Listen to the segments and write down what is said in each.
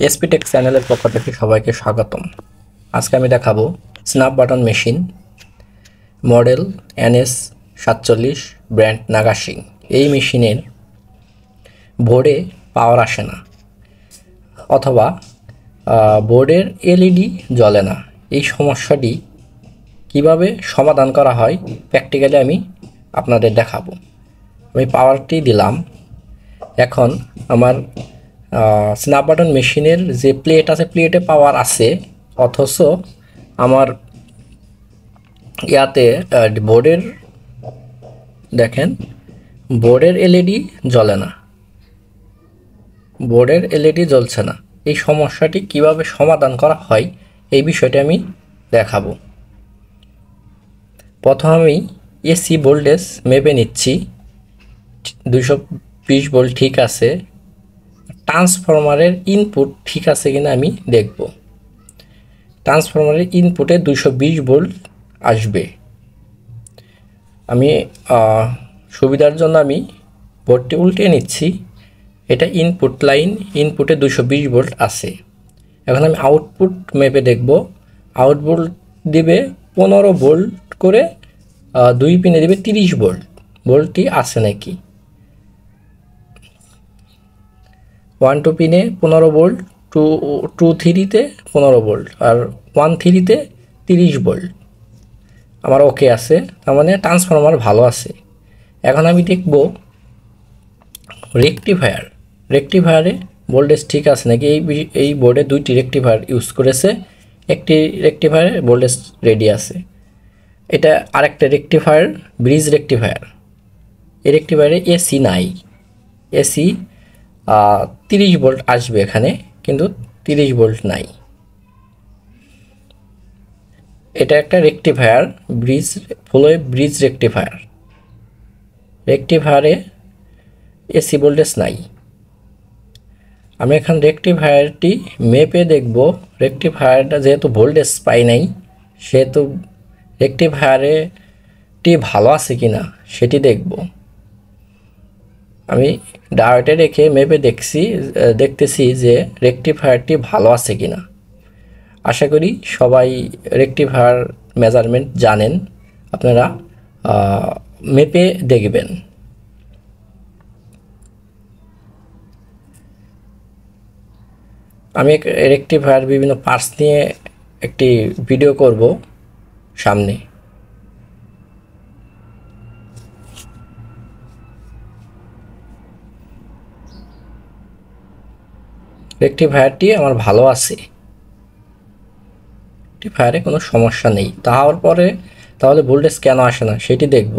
এসপিটেক চ্যানেলের পক্ষ থেকে সবাইকে স্বাগতম। আজকে আমি দেখাবো snap button machine, model NS47, brand নাগাশিং। এই মেশিনের বোর্ডে পাওয়ার আসে না অথবা বোর্ডের এলইডি জ্বলে না। এই সমস্যাটি কিভাবে সমাধান করা হয় প্র্যাকটিক্যালি আমি আপনাদের দেখাবো। আমি পাওয়ারটি দিলাম। এখন আমার স্ন্যাপ বাটন মেশিনের যে প্লেট আছে, প্লেটে পাওয়ার আছে, অথচ আমার ইয়াতে বোর্ডের দেখেন বোর্ডের এলইডি জ্বলে না, বোর্ডের এলইডি জ্বলছে না। এই সমস্যাটি কিভাবে সমাধান করা হয় এই বিষয়টি আমি দেখাবো। প্রথম আমি এসি ভোল্টেজ মেপে নিচ্ছি, 220 ভোল্ট ঠিক আছে। ট্রান্সফরমারের ইনপুট ঠিক আছে কিনা আমি দেখব। ট্রান্সফরমারের ইনপুটে 220 ভোল্ট আসবে। আমি সুবিধার জন্য আমি বোর্ডটি উল্টে নিচ্ছি। এটা ইনপুট লাইন, ইনপুটে 220 ভোল্ট আছে। এখন আমি আউটপুট মেপে দেখব। আউটপুট দিবে 15 ভোল্ট করে, 2 পিনে দিবে 30 ভোল্ট। ভোল্টটি আছে নাকি? 1-2 পিনে 15 ভোল্ট, 2-3-তে 15 ভোল্ট, আর 1-3-তে 30 ভোল্ট আমার ওকে আছে, তার মানে ট্রান্সফরমার ভালো আছে। এখন আমি দেখব রেকটিফায়ারে ভোল্টেজ ঠিক আছে নাকি। এই বোর্ডে 2টি রেকটিফায়ার ইউজ করেছে। একটি রেকটিফায়ারে ভোল্টেজ রেডি আছে। এটা আরেকটা রেকটিফায়ার, ব্রিজ রেকটিফায়ার। এই রেকটিফায়ারে এসি নাই। এসি 30 ভোল্ট আসবে এখানে, কিন্তু 30 ভোল্ট নাই। এটা একটা রেকটিফায়ার, ব্রিজ রেকটিফায়ারে এসি ভোল্টেজ নাই। আমি এখন রেকটিফায়ারটি মেপে দেখব। রেকটিফায়ারটা যেহেতু ভোল্টেজ পাই নাই, সেহেতু রেকটিফায়ারটি ভালো আছে কিনা সেটি দেখব। আমি ডায়োডে রেখে মেপে দেখতেছি যে রেকটিফায়ারটি ভালো আছে কিনা। আশা করি সবাই রেকটিফায়ার মেজারমেন্ট জানেন, আপনারা মেপে দেখবেন। আমি রেকটিফায়ার বিভিন্ন পার্টস নিয়ে একটি ভিডিও করব সামনে। রেকটিফায়ারটি আমার ভালো আছে, রেকটিফায়ারে কোনো সমস্যা নেই। তাহলে ভোল্টেজ কেন আসে না সেটি দেখব।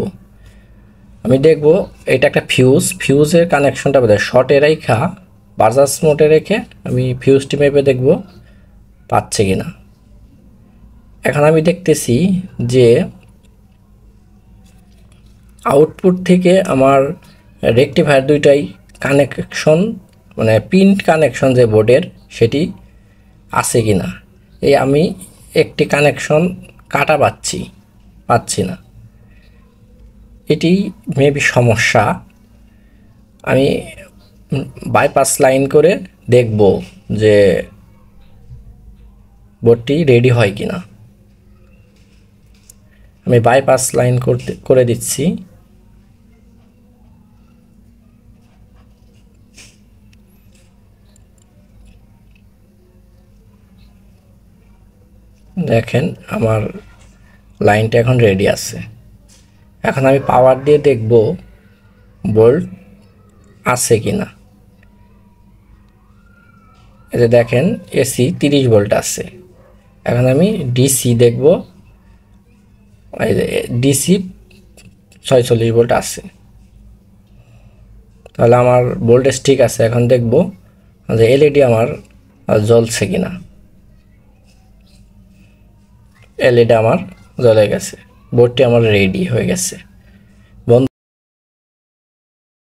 আমি দেখব এটা একটা ফিউজের কানেকশনটা বোধহয় শর্টে রেখা, বাজাজ মোটে রেখে আমি ফিউজটি মেপে দেখব পাচ্ছে কিনা। এখন আমি দেখতেছি যে আউটপুট থেকে আমার রেকটিফায়ার দুইটাই কানেকশন, মানে পিন কানেকশন যে বোর্ডের, সেটি আছে কিনা। এই আমি একটি কানেকশন কাটা পাচ্ছি না। এটি মেবি সমস্যা। আমি বাইপাস লাইন করে দেখব যে বোর্ডটি রেডি হয় কিনা। আমি বাইপাস লাইন করে দিচ্ছি। দেখেন আমার লাইনটা এখন রেডি আছে। এখন আমি পাওয়ার দিয়ে দেখব ভোল্ট আছে কিনা। এই যে দেখেন এসি 30 ভোল্ট আছে। এখন আমি ডিসি দেখব, এই যে ডিসি 46 ভোল্ট আছে। তাহলে আমার ভোল্টেজ ঠিক আছে। এখন দেখব যে এলইডি আমার জ্বলছে কিনা। এলইডি আমার জ্বলে গেছে, বোর্ডটি আমার রেডি হয়ে গেছে।